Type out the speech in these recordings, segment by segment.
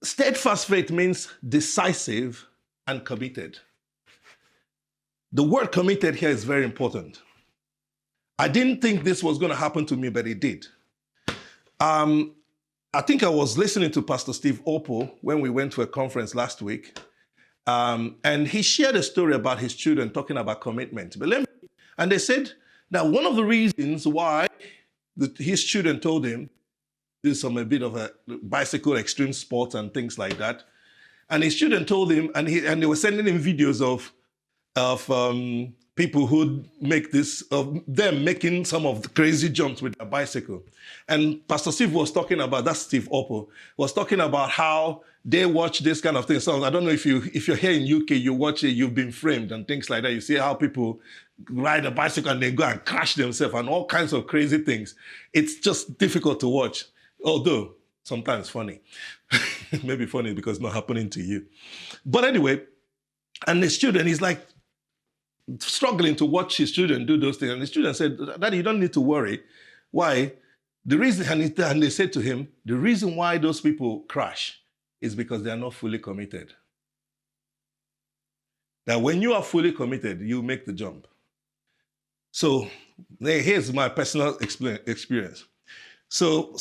Steadfast faith means decisive and committed. The word committed here is very important. I didn't think this was going to happen to me, but it did. I think I was listening to Pastor Steve Oppo when we went to a conference last week, and he shared a story about his children talking about commitment. And they said that one of the reasons why his children told him do a bit of a bicycle extreme sports and things like that, and his children told him, and they were sending him videos of people who make this, of them making some of the crazy jumps with a bicycle. And Pastor Steve was talking about, that's Steve Oppo, was talking about how they watch this kind of thing. So I don't know if you're here in UK, you watch it, You've Been Framed and things like that. You see how people ride a bicycle and they go and crash themselves and all kinds of crazy things. It's just difficult to watch, although sometimes funny. Maybe funny because it's not happening to you. But anyway, and his children, he's like, struggling to watch his children do those things. And his children said, Daddy, you don't need to worry. Why? The reason, and they said to him, the reason why those people crash is because they are not fully committed. That when you are fully committed, you make the jump. So here's my personal experience. So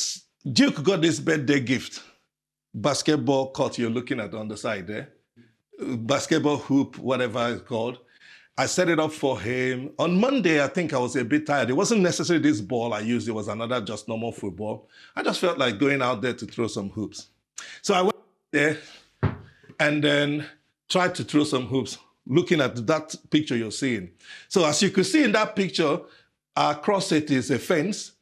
Duke got this birthday gift, basketball court you're looking at on the side there, basketball hoop, whatever it's called. I set it up for him. On Monday, I think I was a bit tired. It wasn't necessarily this ball I used. It was another just normal football. I just felt like going out there to throw some hoops. So I went there and then tried to throw some hoops, looking at that picture you're seeing. So as you could see in that picture, across it is a fence.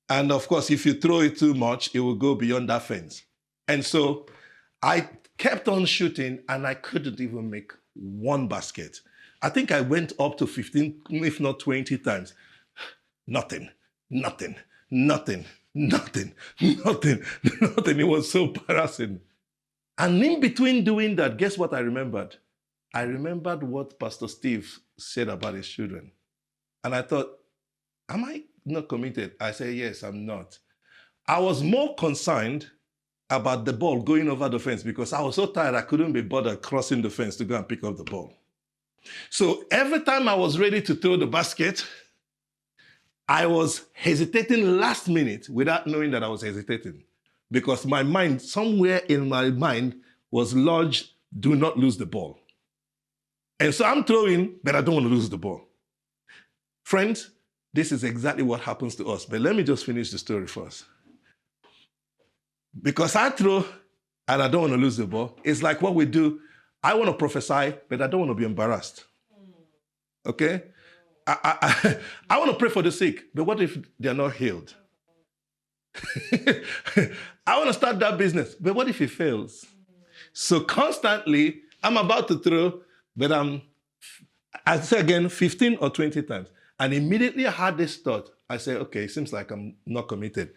And of course, if you throw it too much, it will go beyond that fence. And so I kept on shooting and I couldn't even make one basket. I think I went up to 15, if not 20 times. Nothing. It was so embarrassing. And in between doing that, guess what I remembered? I remembered what Pastor Steve said about his children. And I thought, am I not committed? I said, yes, I'm not. I was more concerned about the ball going over the fence because I was so tired I couldn't be bothered crossing the fence to go and pick up the ball. So every time I was ready to throw the basket, I was hesitating last minute without knowing that I was hesitating because my mind, somewhere in my mind was lodged, do not lose the ball. And so I'm throwing, but I don't want to lose the ball. Friends, this is exactly what happens to us. But let me just finish the story first. Because I throw and I don't want to lose the ball, it's like what we do. I want to prophesy, but I don't want to be embarrassed. Okay? I want to pray for the sick, but what if they're not healed? I want to start that business, but what if it fails? So constantly, I'm about to throw, but I say again, 15 or 20 times. And immediately I had this thought. I said, okay, it seems like I'm not committed.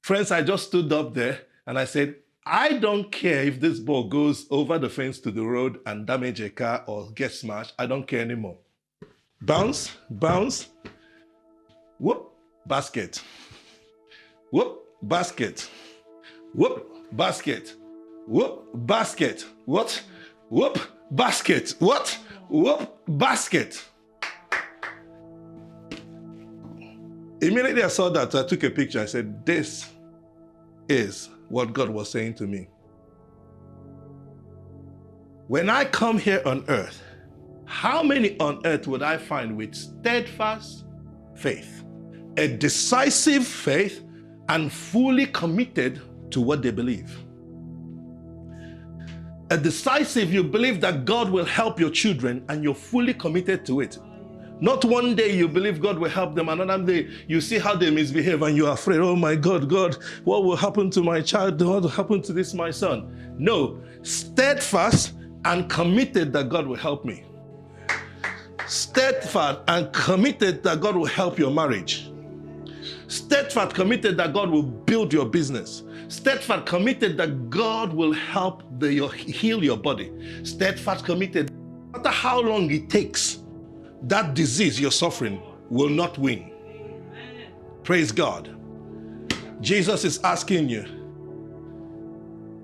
Friends, I just stood up there and I said, I don't care if this ball goes over the fence to the road and damage a car or get smashed. I don't care anymore. Bounce, bounce, whoop, basket. Whoop, basket. Whoop, basket. Whoop, basket. What? Whoop, basket. What? Whoop, basket. Immediately I saw that, I took a picture. I said, this is what God was saying to me. When I come here on earth, how many on earth would I find with steadfast faith, a decisive faith, and fully committed to what they believe? A decisive, you believe that God will help your children and you're fully committed to it. Not one day you believe God will help them, another day you see how they misbehave and you're afraid, oh my God, God, what will happen to my child? What will happen to this, my son? No, steadfast and committed that God will help me. Steadfast and committed that God will help your marriage. Steadfast, committed that God will build your business. Steadfast, committed that God will help heal your body. Steadfast, committed, no matter how long it takes, that disease you're suffering will not win. Amen. Praise God. Jesus is asking you,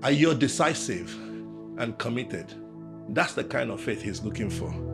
Are you decisive and committed? That's the kind of faith he's looking for.